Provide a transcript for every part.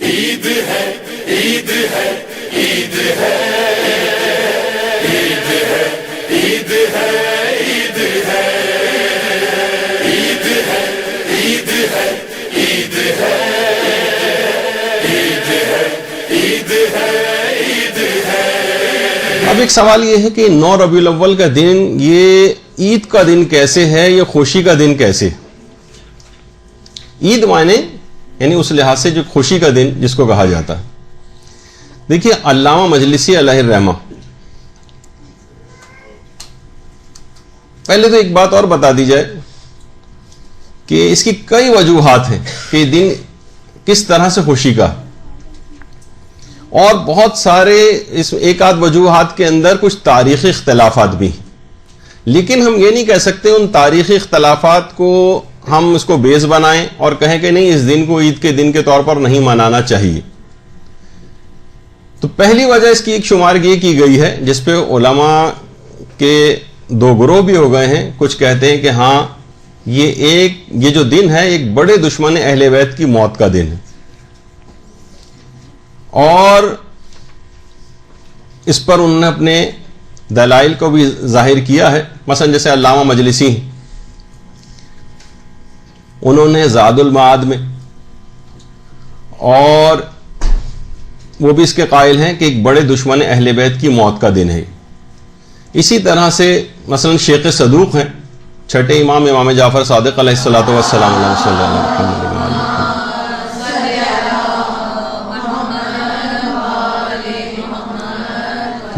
عید ہے عید ہے عید ہے عید ہے عید ہے عید ہے عید ہے عید ہے عید ہے عید ہے عید ہے عید ہے۔ اب ایک سوال یہ ہے کہ 9 ربیع الاول کا دن یہ عید کا دن کیسے ہے، یہ خوشی کا دن کیسے؟ عید معنی یعنی اس لحاظ سے جو خوشی کا دن جس کو کہا جاتا ہے۔ دیکھیے علامہ مجلسی علیہ الرحمہ، پہلے تو ایک بات اور بتا دی جائے کہ اس کی کئی وجوہات ہیں کہ یہ دن کس طرح سے خوشی کا، اور بہت سارے اس ایک آدھ وجوہات کے اندر کچھ تاریخی اختلافات بھی ہیں، لیکن ہم یہ نہیں کہہ سکتے ان تاریخی اختلافات کو ہم اس کو بیس بنائیں اور کہیں کہ نہیں اس دن کو عید کے دن کے طور پر نہیں منانا چاہیے۔ تو پہلی وجہ اس کی ایک شمار یہ کی گئی ہے جس پہ علماء کے 2 گروہ بھی ہو گئے ہیں۔ کچھ کہتے ہیں کہ ہاں یہ جو دن ہے ایک بڑے دشمن اہل بیت کی موت کا دن ہے، اور اس پر انہوں نے اپنے دلائل کو بھی ظاہر کیا ہے۔ مثلا جیسے علامہ مجلسی، انہوں نے زاد المعاد میں، اور وہ بھی اس کے قائل ہیں کہ ایک بڑے دشمن اہل بیت کی موت کا دن ہے۔ اسی طرح سے مثلا شیخ صدوق ہیں، چھٹے امام جعفر صادق علیہ الصلوۃ والسلام علیہ وسلم،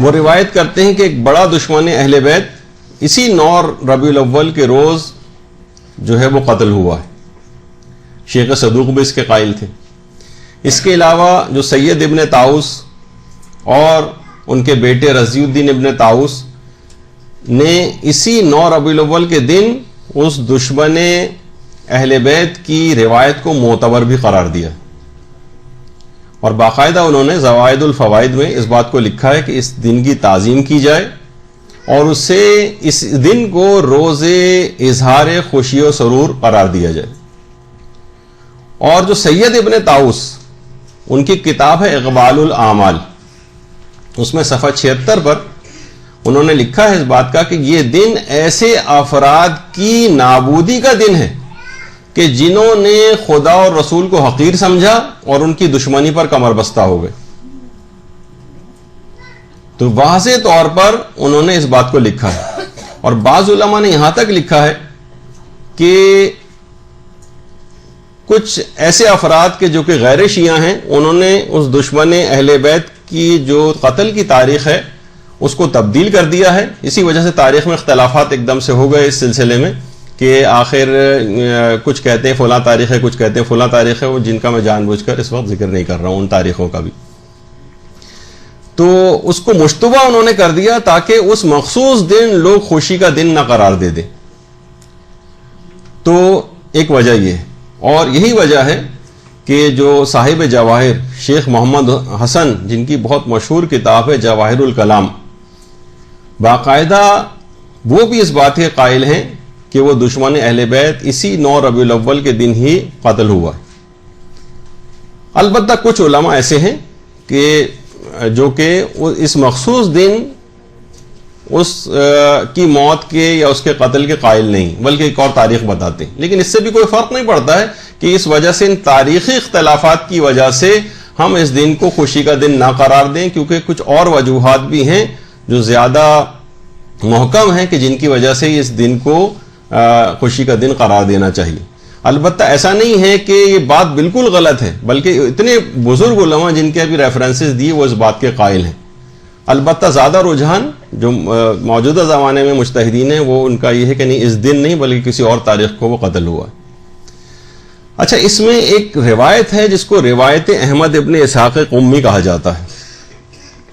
وہ روایت کرتے ہیں کہ ایک بڑا دشمن اہل بیت اسی 9 ربیع الاول کے روز جو ہے وہ قتل ہوا ہے۔ شیخ صدوق بھی اس کے قائل تھے۔ اس کے علاوہ جو سید ابن طاؤس اور ان کے بیٹے رضی الدین ابن طاؤس نے اسی 9 ربیع الاول کے دن اس دشمن اہل بیت کی روایت کو معتبر بھی قرار دیا، اور باقاعدہ انہوں نے زوائد الفوائد میں اس بات کو لکھا ہے کہ اس دن کی تعظیم کی جائے اور اسے اس دن کو روز اظہار خوشی و سرور قرار دیا جائے۔ اور جو سید ابن طاؤس، ان کی کتاب ہے اقبال الاعمال، اس میں صفحہ 76 پر انہوں نے لکھا ہے اس بات کا کہ یہ دن ایسے افراد کی نابودی کا دن ہے کہ جنہوں نے خدا اور رسول کو حقیر سمجھا اور ان کی دشمنی پر کمر بستہ ہو گئے۔ تو واضح طور پر انہوں نے اس بات کو لکھا ہے، اور بعض علماء نے یہاں تک لکھا ہے کہ کچھ ایسے افراد کے جو کہ غیر شیعہ ہیں، انہوں نے اس دشمن اہل بیت کی جو قتل کی تاریخ ہے اس کو تبدیل کر دیا ہے۔ اسی وجہ سے تاریخ میں اختلافات ایک دم سے ہو گئے اس سلسلے میں کہ آخر کچھ کہتے ہیں فلاں تاریخ ہے، کچھ کہتے ہیں فلاں تاریخ ہے، جن کا میں جان بوجھ کر اس وقت ذکر نہیں کر رہا ہوں ان تاریخوں کا بھی۔ تو اس کو مشتبہ انہوں نے کر دیا تاکہ اس مخصوص دن لوگ خوشی کا دن نہ قرار دے دیں۔ تو ایک وجہ یہ ہے، اور یہی وجہ ہے کہ جو صاحب جواہر شیخ محمد حسن، جن کی بہت مشہور کتاب ہے جواہر الکلام، باقاعدہ وہ بھی اس بات کے قائل ہیں کہ وہ دشمن اہل بیت اسی 9 ربیع الاول کے دن ہی قتل ہوا ہے۔ البتہ کچھ علماء ایسے ہیں کہ جو کہ اس مخصوص دن اس کی موت کے یا اس کے قتل کے قائل نہیں، بلکہ ایک اور تاریخ بتاتے ہیں۔ لیکن اس سے بھی کوئی فرق نہیں پڑتا ہے کہ اس وجہ سے، ان تاریخی اختلافات کی وجہ سے ہم اس دن کو خوشی کا دن نہ قرار دیں، کیونکہ کچھ اور وجوہات بھی ہیں جو زیادہ محکم ہیں کہ جن کی وجہ سے اس دن کو خوشی کا دن قرار دینا چاہیے۔ البتہ ایسا نہیں ہے کہ یہ بات بالکل غلط ہے، بلکہ اتنے بزرگ علماء جن کے ابھی ریفرنسز دیے وہ اس بات کے قائل ہیں۔ البتہ زیادہ رجحان جو موجودہ زمانے میں مجتہدین ہیں وہ ان کا یہ ہے کہ نہیں، اس دن نہیں بلکہ کسی اور تاریخ کو وہ قتل ہوا ہے۔ اچھا، اس میں ایک روایت ہے جس کو روایت احمد ابن اسحاق قمی کہا جاتا ہے،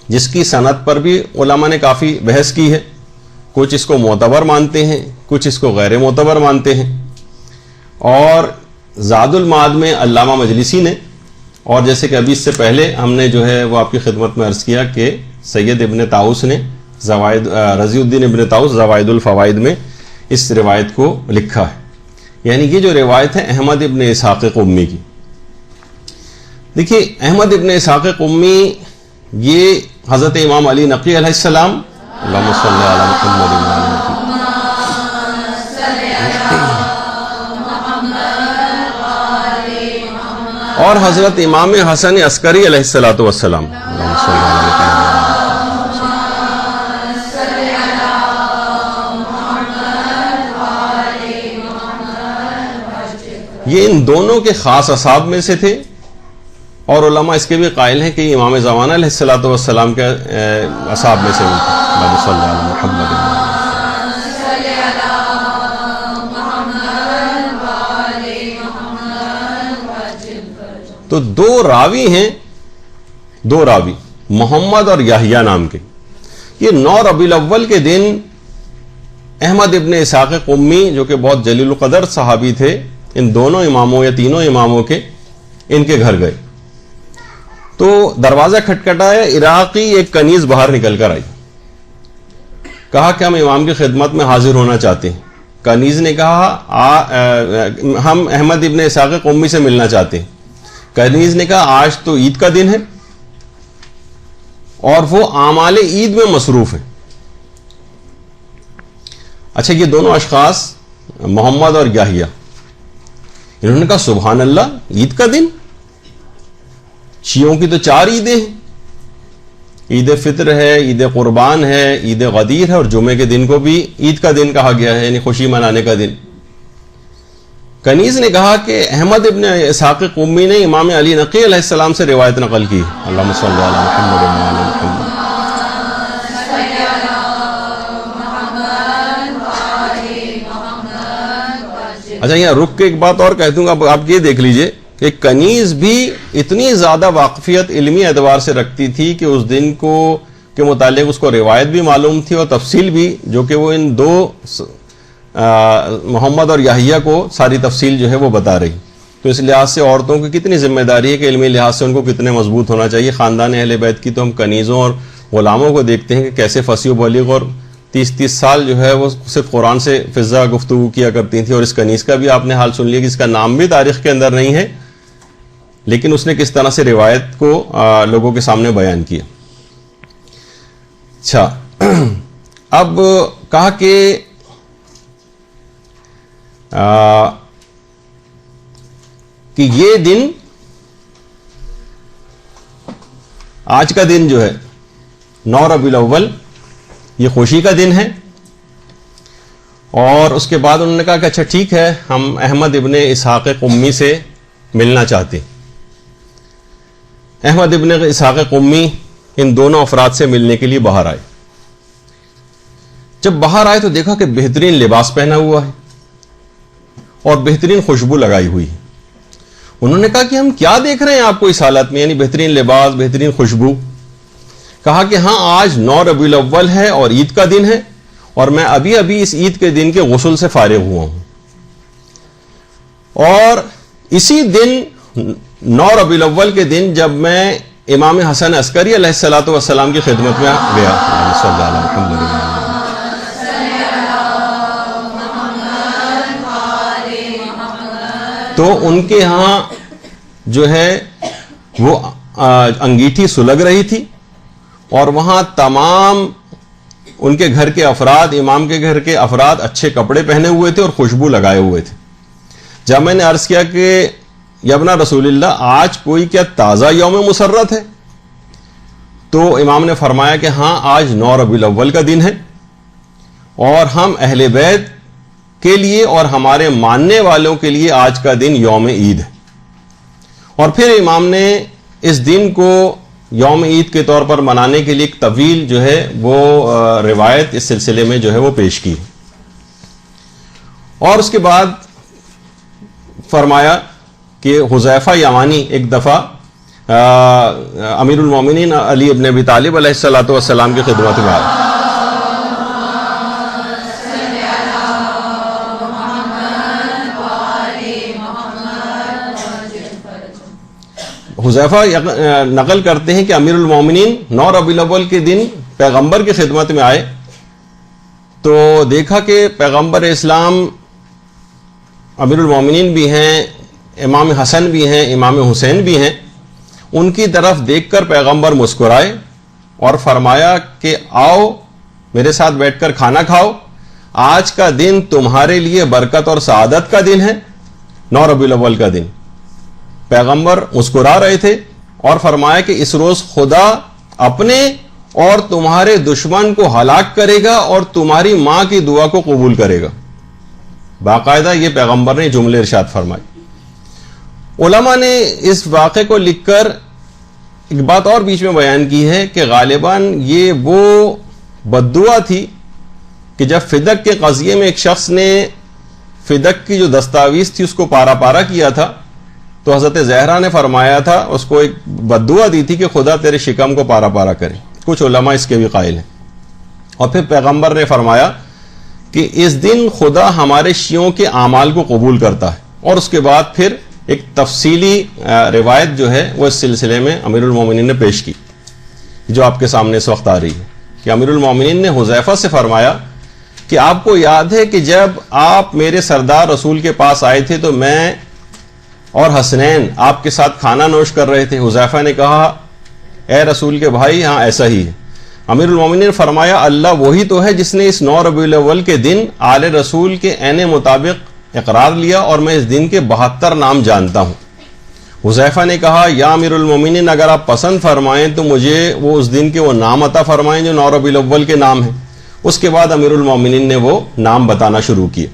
جس کی سند پر بھی علماء نے کافی بحث کی ہے۔ کچھ اس کو معتبر مانتے ہیں، کچھ اس کو غیر معتبر مانتے ہیں۔ اور زاد المعاد میں علامہ مجلسی نے، اور جیسے کہ ابھی اس سے پہلے ہم نے جو ہے وہ آپ کی خدمت میں عرض کیا کہ سید ابن طاؤس نے رضی الدین ابن طاؤس زوائد الفوائد میں اس روایت کو لکھا ہے، یعنی یہ جو روایت ہے احمد ابن اسحاق قمی کی۔ دیکھیے احمد ابن اسحاق قمی یہ حضرت امام علی نقی علیہ السلام اللہم صلی علی محمد اور حضرت امام حسن عسکری علیہ الصلوۃ والسلام اللہم صلی علی یہ ان دونوں کے خاص اصحاب میں سے تھے، اور علماء اس کے بھی قائل ہیں کہ یہ امام زمانہ علیہ الصلوۃ والسلام کے اصحاب میں سے تھے۔ اللہم صلی علی محمد۔ تو دو راوی ہیں، دو راوی محمد اور یحییٰ نام کے، یہ 9 ربیع الاول کے دن احمد ابن اسحاق قمی جو کہ بہت جلیل القدر صحابی تھے، ان دونوں اماموں یا تینوں اماموں کے ان کے گھر گئے تو دروازہ کھٹکھٹایا، عراقی ایک کنیز باہر نکل کر آئی، کہا کہ ہم امام کی خدمت میں حاضر ہونا چاہتے ہیں۔ کنیز نے کہا ہم احمد ابن اسحاق قمی سے ملنا چاہتے ہیں۔ کنیز نے کہا آج تو عید کا دن ہے اور وہ اعمال عید میں مصروف ہیں۔ اچھا، یہ دونوں اشخاص محمد اور یحییٰ، انہوں نے کہا سبحان اللہ، عید کا دن؟ شیعوں کی تو 4 عیدیں ہیں، عید فطر ہے، عید قربان ہے، عید غدیر ہے، اور جمعے کے دن کو بھی عید کا دن کہا گیا ہے، یعنی خوشی منانے کا دن۔ کنیز نے کہا کہ احمد ابن اسحاق قمی نے امام علی نقی علیہ السلام سے روایت نقل کی، اللہم صلی علی محمد وعلی محمد۔ اچھا، یہاں رک کے ایک بات اور کہہ دوں گا، آپ یہ دیکھ لیجئے کہ کنیز بھی اتنی زیادہ واقفیت علمی اعتبار سے رکھتی تھی کہ اس دن کو کے متعلق اس کو روایت بھی معلوم تھی اور تفصیل بھی، جو کہ وہ ان دو محمد اور یحییٰ کو ساری تفصیل جو ہے وہ بتا رہی۔ تو اس لحاظ سے عورتوں کی کتنی ذمہ داری ہے کہ علمی لحاظ سے ان کو کتنے مضبوط ہونا چاہیے۔ خاندان اہل بیت کی تو ہم کنیزوں اور غلاموں کو دیکھتے ہیں کہ کیسے فصیح و بلیغ، اور 30 سال جو ہے وہ صرف قرآن سے فضا گفتگو کیا کرتی تھیں، اور اس کنیز کا بھی آپ نے حال سن لیا کہ اس کا نام بھی تاریخ کے اندر نہیں ہے، لیکن اس نے کس طرح سے روایت کو لوگوں کے سامنے بیان کیا۔ اچھا، اب کہا کہ یہ دن، آج کا دن جو ہے 9 ربیع الاول، یہ خوشی کا دن ہے۔ اور اس کے بعد انہوں نے کہا کہ اچھا ٹھیک ہے، ہم احمد ابن اسحاق قمی سے ملنا چاہتے ہیں۔ احمد ابن اسحاق قمی ان دونوں افراد سے ملنے کے لیے باہر آئے۔ جب باہر آئے تو دیکھا کہ بہترین لباس پہنا ہوا ہے اور بہترین خوشبو لگائی ہوئی ہے۔ انہوں نے کہا کہ ہم کیا دیکھ رہے ہیں آپ کو اس حالت میں، یعنی بہترین لباس، بہترین خوشبو؟ کہا کہ ہاں، آج 9 ربیع الاول ہے اور عید کا دن ہے، اور میں ابھی ابھی اس عید کے دن کے غسل سے فارغ ہوا ہوں، اور اسی دن 9 ربیع الاول کے دن جب میں امام حسن عسکری علیہ الصلوۃ والسلام کی خدمت میں گیا، صلی اللہ علیہ وسلم، تو ان کے ہاں جو ہے وہ انگیٹھی سلگ رہی تھی، اور وہاں تمام ان کے گھر کے افراد، امام کے گھر کے افراد اچھے کپڑے پہنے ہوئے تھے اور خوشبو لگائے ہوئے تھے۔ جب میں نے عرض کیا کہ یابنا رسول اللہ، آج کوئی کیا تازہ یوم مسرت ہے؟ تو امام نے فرمایا کہ ہاں، آج 9 ربیع الاول کا دن ہے، اور ہم اہل بیت کے لیے اور ہمارے ماننے والوں کے لیے آج کا دن یوم عید ہے۔ اور پھر امام نے اس دن کو یوم عید کے طور پر منانے کے لیے ایک طویل جو ہے وہ روایت اس سلسلے میں جو ہے وہ پیش کی، اور اس کے بعد فرمایا کہ حذیفہ یمانی ایک دفعہ امیر المومنین علی ابن ابی طالب علیہ الصلوۃ والسلام کی خدمت میں آئے۔ حذیفہ نقل کرتے ہیں کہ امیر المومنین 9 ربیع الاول کے دن پیغمبر کی خدمت میں آئے تو دیکھا کہ پیغمبر اسلام امیر المومنین بھی ہیں، امام حسن بھی ہیں، امام حسین بھی ہیں، ان کی طرف دیکھ کر پیغمبر مسکرائے اور فرمایا کہ آؤ میرے ساتھ بیٹھ کر کھانا کھاؤ، آج کا دن تمہارے لیے برکت اور سعادت کا دن ہے، 9 ربیع الاول کا دن۔ پیغمبر مسکرا رہے تھے اور فرمایا کہ اس روز خدا اپنے اور تمہارے دشمن کو ہلاک کرے گا اور تمہاری ماں کی دعا کو قبول کرے گا۔ باقاعدہ یہ پیغمبر نے جملے ارشاد فرمائی۔ علماء نے اس واقعے کو لکھ کر ایک بات اور بیچ میں بیان کی ہے کہ غالباً یہ وہ بددعا تھی کہ جب فدق کے قضیے میں ایک شخص نے فدق کی جو دستاویز تھی اس کو پارا پارا کیا تھا، تو حضرت زہرا نے فرمایا تھا، اس کو ایک بددعا دی تھی کہ خدا تیرے شکم کو پارا پارا کرے۔ کچھ علماء اس کے بھی قائل ہیں۔ اور پھر پیغمبر نے فرمایا کہ اس دن خدا ہمارے شیعوں کے اعمال کو قبول کرتا ہے، اور اس کے بعد پھر ایک تفصیلی روایت جو ہے وہ اس سلسلے میں امیر المومنین نے پیش کی، جو آپ کے سامنے اس وقت آ رہی ہے، کہ امیر المومنین نے حذیفہ سے فرمایا کہ آپ کو یاد ہے کہ جب آپ میرے سردار رسول کے پاس آئے تھے تو میں اور حسنین آپ کے ساتھ کھانا نوش کر رہے تھے۔ حذیفہ نے کہا اے رسول کے بھائی، ہاں ایسا ہی ہے۔ امیر المومنین نے فرمایا اللہ وہی تو ہے جس نے اس 9 ربیع الاول کے دن آل رسول کے عین مطابق اقرار لیا، اور میں اس دن کے 72 نام جانتا ہوں۔ حذیفہ نے کہا یا امیر المومنین، اگر آپ پسند فرمائیں تو مجھے وہ اس دن کے وہ نام عطا فرمائیں جو 9 ربیع الاول کے نام ہیں۔ اس کے بعد امیر المومنین نے وہ نام بتانا شروع کیے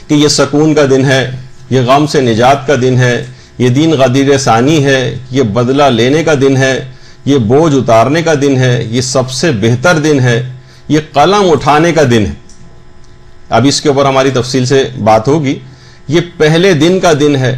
کہ یہ سکون کا دن ہے، یہ غم سے نجات کا دن ہے، یہ دین غدیر ثانی ہے، یہ بدلہ لینے کا دن ہے، یہ بوجھ اتارنے کا دن ہے، یہ سب سے بہتر دن ہے، یہ قلم اٹھانے کا دن ہے۔ اب اس کے اوپر ہماری تفصیل سے بات ہوگی۔ یہ پہلے دن کا دن ہے،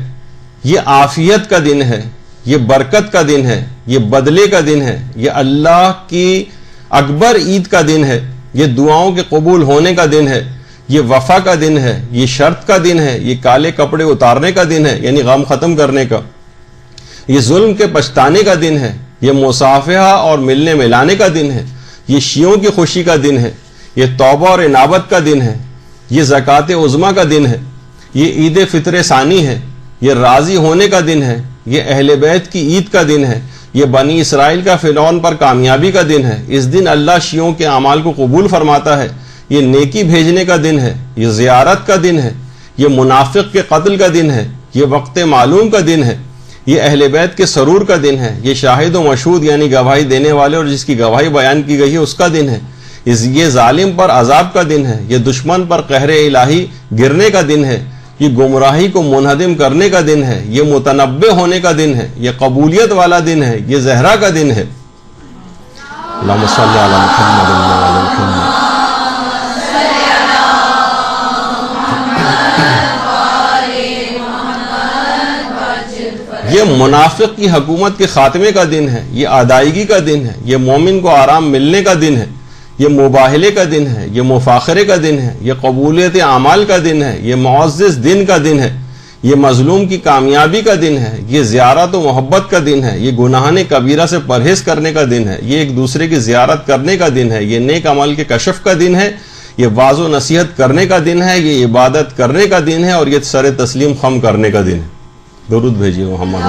یہ عافیت کا دن ہے، یہ برکت کا دن ہے، یہ بدلے کا دن ہے، یہ اللہ کی اکبر عید کا دن ہے، یہ دعاؤں کے قبول ہونے کا دن ہے، یہ وفا کا دن ہے، یہ شرط کا دن ہے، یہ کالے کپڑے اتارنے کا دن ہے یعنی غم ختم کرنے کا، یہ ظلم کے پچھتانے کا دن ہے، یہ مصافحہ اور ملنے ملانے کا دن ہے، یہ شیعوں کی خوشی کا دن ہے، یہ توبہ اور انابت کا دن ہے، یہ زکوٰۃ عظمیٰ کا دن ہے، یہ عید فطر ثانی ہے، یہ راضی ہونے کا دن ہے، یہ اہل بیت کی عید کا دن ہے، یہ بنی اسرائیل کا فرعون پر کامیابی کا دن ہے۔ اس دن اللہ شیعوں کے اعمال کو قبول فرماتا ہے، یہ نیکی بھیجنے کا دن ہے، یہ زیارت کا دن ہے، یہ منافق کے قتل کا دن ہے، یہ وقت معلوم کا دن ہے، یہ اہل بیت کے سرور کا دن ہے، یہ شاہد و مشہود یعنی گواہی دینے والے اور جس کی گواہی بیان کی گئی ہے اس کا دن ہے، یہ ظالم پر عذاب کا دن ہے، یہ دشمن پر قہر الہی گرنے کا دن ہے، یہ گمراہی کو منہدم کرنے کا دن ہے، یہ متنبع ہونے کا دن ہے، یہ قبولیت والا دن ہے، یہ زہرا کا دن ہے۔ اللہم صلی علی محمد وعلی محمد۔ یہ منافق کی حکومت کے خاتمے کا دن ہے، یہ ادائیگی کا دن ہے، یہ مومن کو آرام ملنے کا دن ہے، یہ مباہلے کا دن ہے، یہ مفاخرے کا دن ہے، یہ قبولیت اعمال کا دن ہے، یہ معزز دن کا دن ہے، یہ مظلوم کی کامیابی کا دن ہے، یہ زیارت و محبت کا دن ہے، یہ گناہان کبیرہ سے پرہیز کرنے کا دن ہے، یہ ایک دوسرے کی زیارت کرنے کا دن ہے، یہ نیک عمل کے کشف کا دن ہے، یہ واعظ و نصیحت کرنے کا دن ہے، یہ عبادت کرنے کا دن ہے، اور یہ سر تسلیم خم کرنے کا دن ہے۔ درود بھیجیے محمد۔